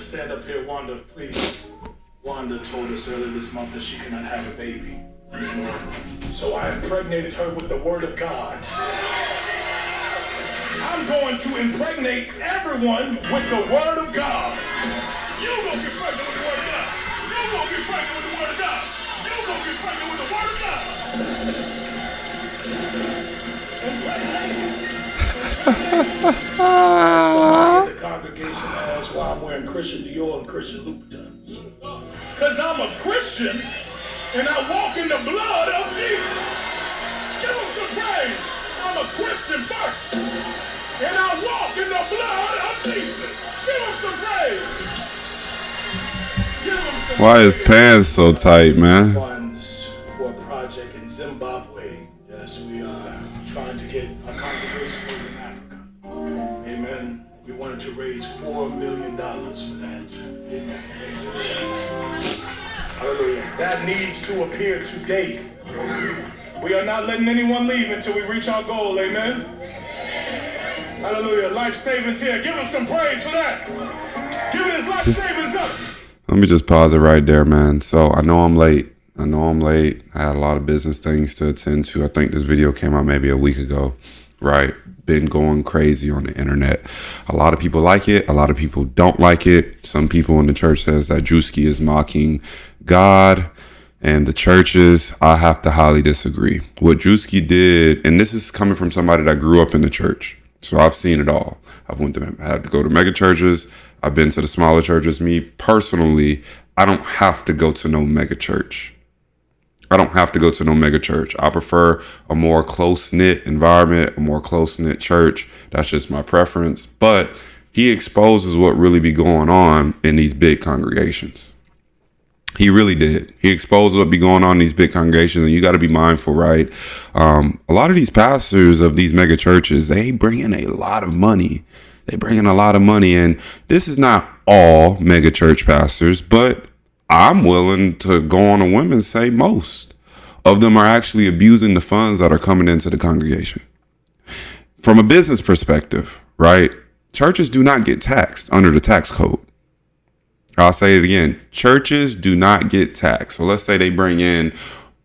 stand up here, Wanda, please. Wanda told us earlier this month that she cannot have a baby anymore. So I impregnated her with the word of God. I'm going to impregnate everyone with the word of God. You're going to get pregnant with the word of God. You're going to get pregnant with the word of God. You're going to get pregnant with the word of God. Somebody in the congregation asked why I'm wearing Christian Dior and Christian Louboutins. Because I'm a Christian and I walk in the blood of Jesus. Give him some praise. I'm a Christian first and I walk in the blood of Jesus. Give him some praise. Give him some Why his pants so tight, man? Funds for a project in Zimbabwe. Yes, we are trying to get a congregation over in Africa. Amen. We wanted to raise $4 million for that. Amen. Hallelujah. That needs to appear today. We are not letting anyone leave until we reach our goal. Amen. Hallelujah. Life savings here. Give him some praise for that. Give his life savings up. Let me just pause it right there, man. So I know I'm late. I had a lot of business things to attend to. I think this video came out maybe a week ago, right? Been going crazy on the internet. A lot of people like it. A lot of people don't like it. Some people in the church says that Druski is mocking God and the churches. I have to highly disagree. What Druski did, and this is coming from somebody that grew up in the church, so I've seen it all. I had to go to mega churches. I've been to the smaller churches. Me personally, I don't have to go to no mega church. I prefer a more close-knit environment, a more close-knit church. That's just my preference. But he exposes what really be going on in these big congregations. He really did. He exposed what be going on in these big congregations, and you got to be mindful, right? A lot of these pastors of these mega churches, they bring in a lot of money. And this is not all mega church pastors, but I'm willing to go on a whim and say most of them are actually abusing the funds that are coming into the congregation. From a business perspective, right? Churches do not get taxed under the tax code. I'll say it again. Churches do not get taxed. So let's say they bring in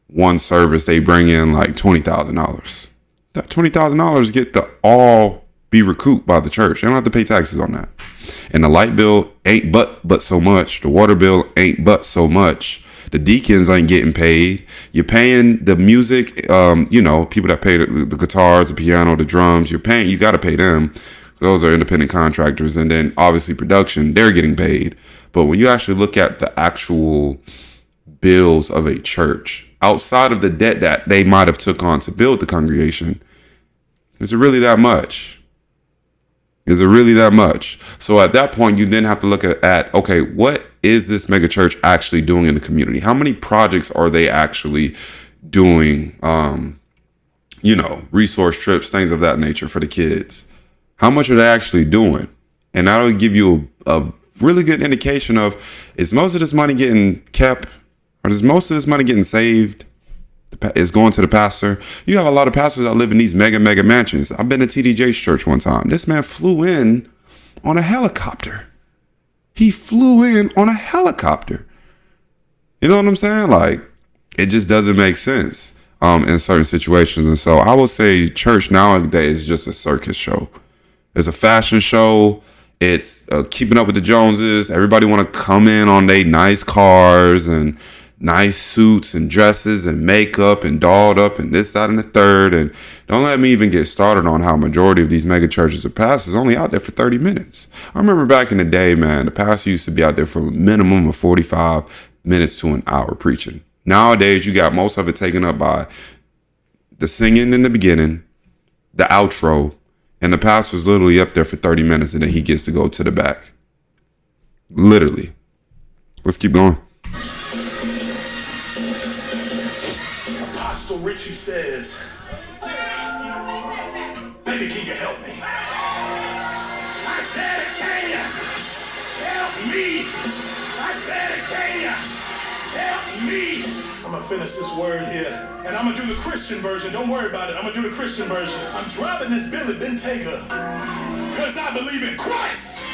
one service, they bring in like $20,000. That $20,000 get to all be recouped by the church. They don't have to pay taxes on that. And the light bill ain't but so much. The water bill ain't but so much. The deacons ain't getting paid. You're paying the music, people that pay the guitars, the piano, the drums. You got to pay them. Those are independent contractors. And then obviously production, they're getting paid. But when you actually look at the actual bills of a church, outside of the debt that they might have took on to build the congregation, is it really that much? So at that point, you then have to look at okay, what is this mega church actually doing in the community? How many projects are they actually doing? Resource trips, things of that nature for the kids. How much are they actually doing? And that'll give you a really good indication of, is most of this money getting kept, or is most of this money getting saved? Is going to the pastor. You have a lot of pastors that live in these mega mansions. I've been to TDJ's church one time. This man flew in on a helicopter. You know what I'm saying? Like, it just doesn't make sense in certain situations. And so I will say church nowadays is just a circus show. It's a fashion show. It's keeping up with the Joneses. Everybody want to come in on their nice cars and nice suits and dresses and makeup and dolled up and this, that, and the third. And don't let me even get started on how majority of these mega churches are pastors only out there for 30 minutes. I remember back in the day, man, the pastor used to be out there for a minimum of 45 minutes to an hour preaching. Nowadays, you got most of it taken up by the singing in the beginning, the outro, and the pastor's literally up there for 30 minutes and then he gets to go to the back. Literally. Let's keep going. Richie says, baby, can you help me? I said, can you help me? I said, can you help me? I'm going to finish this word here, and I'm going to do the Christian version. Don't worry about it. I'm going to do the Christian version. I'm driving this Billy Bentayga because I believe in Christ.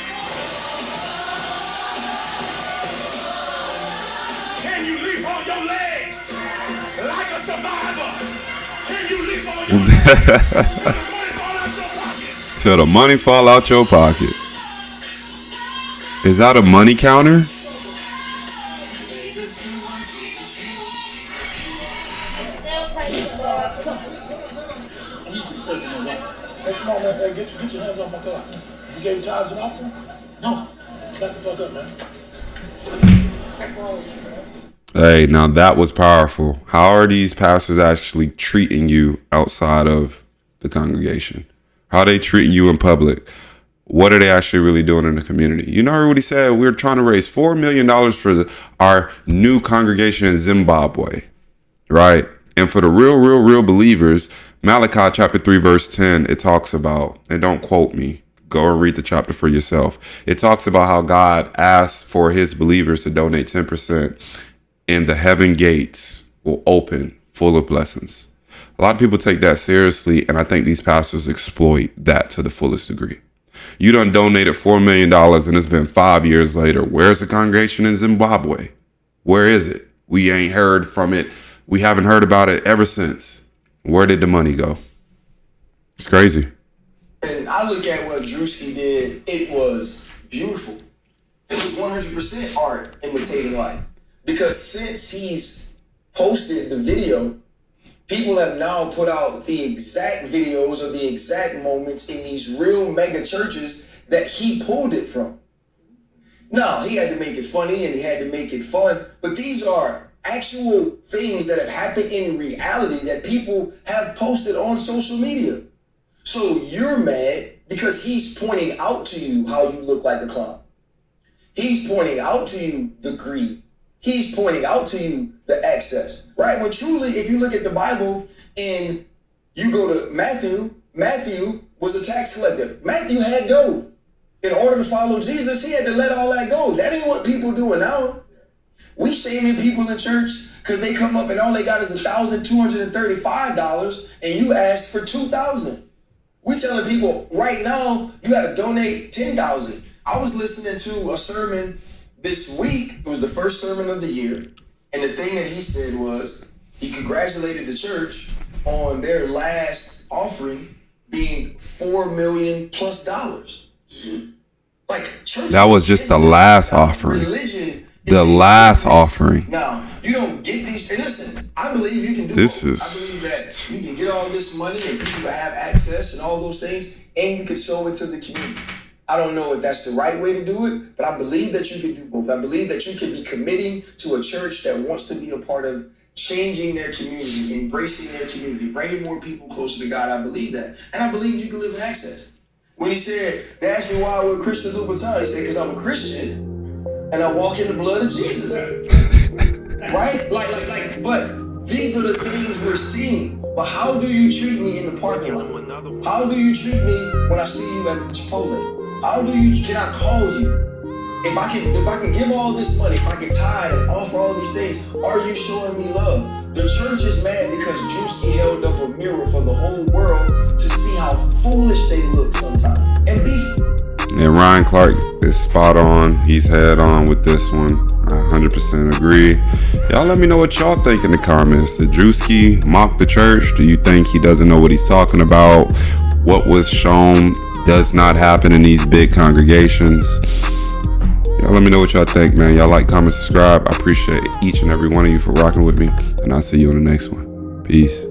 Can you leap on your legs like a survivor? Can you leap on your legs till the money fall out your pocket? Till the money fall out your pocket. Is that a money counter? Come on, man. Get your hands off my car. You gave tithes and offering? No. Back the fuck up, man. Hey, now that was powerful. How are these pastors actually treating you outside of the congregation? How are they treating you in public? What are they actually really doing in the community? You know what he said? We're trying to raise $4 million for our new congregation in Zimbabwe, right? And for the real believers, Malachi chapter 3, verse 10, it talks about, and don't quote me, go and read the chapter for yourself. It talks about how God asks for his believers to donate 10%, and the heaven gates will open full of blessings. A lot of people take that seriously, and I think these pastors exploit that to the fullest degree. You done donated $4 million, and it's been 5 years later. Where's the congregation in Zimbabwe? Where is it? We ain't heard from it. We haven't heard about it ever since. Where did the money go? It's crazy. And I look at what Druski did, it was beautiful. It was 100% art imitating life. Because since he's posted the video, people have now put out the exact videos of the exact moments in these real mega churches that he pulled it from. Now, he had to make it funny and he had to make it fun, but these are actual things that have happened in reality that people have posted on social media. So you're mad because he's pointing out to you how you look like a clown. He's pointing out to you the greed. He's pointing out to you the excess, right? When truly, if you look at the Bible and you go to Matthew, Matthew was a tax collector. Matthew had gold. In order to follow Jesus, he had to let all that go. That ain't what people doing now. We shaming people in church because they come up and all they got is $1,235 and you ask for $2,000. We telling people right now, you got to donate $10,000. I was listening to a sermon this week. It was the first sermon of the year. And the thing that he said was he congratulated the church on their last offering being $4 million plus. Like church. That was just the last offering. Religion. The last offering. Now, you don't get these. And listen, I believe you can do this. I believe that you can get all this money and people have access and all those things, and you can sow it to the community. I don't know if that's the right way to do it, but I believe that you can do both. I believe that you can be committing to a church that wants to be a part of changing their community, embracing their community, bringing more people closer to God. I believe that. And I believe you can live in access. When he said, they asked me why we're Christian Louboutin, he said, because I'm a Christian and I walk in the blood of Jesus. Right? But these are the things we're seeing. But how do you treat me in the parking lot? How do you treat me when I see you at Chipotle? Can I call you? If I can give all this money, if I can tithe and offer all these things, are you showing me love? The church is mad because Druski held up a mirror for the whole world to see how foolish they look sometimes. And And Ryan Clark is spot on. He's head on with this one. I 100% agree. Y'all let me know what y'all think in the comments. Did Druski mock the church? Do you think he doesn't know what he's talking about? What was shown does not happen in these big congregations. Y'all let me know what y'all think, man. Y'all like, comment, subscribe. I appreciate each and every one of you for rocking with me. And I'll see you on the next one. Peace.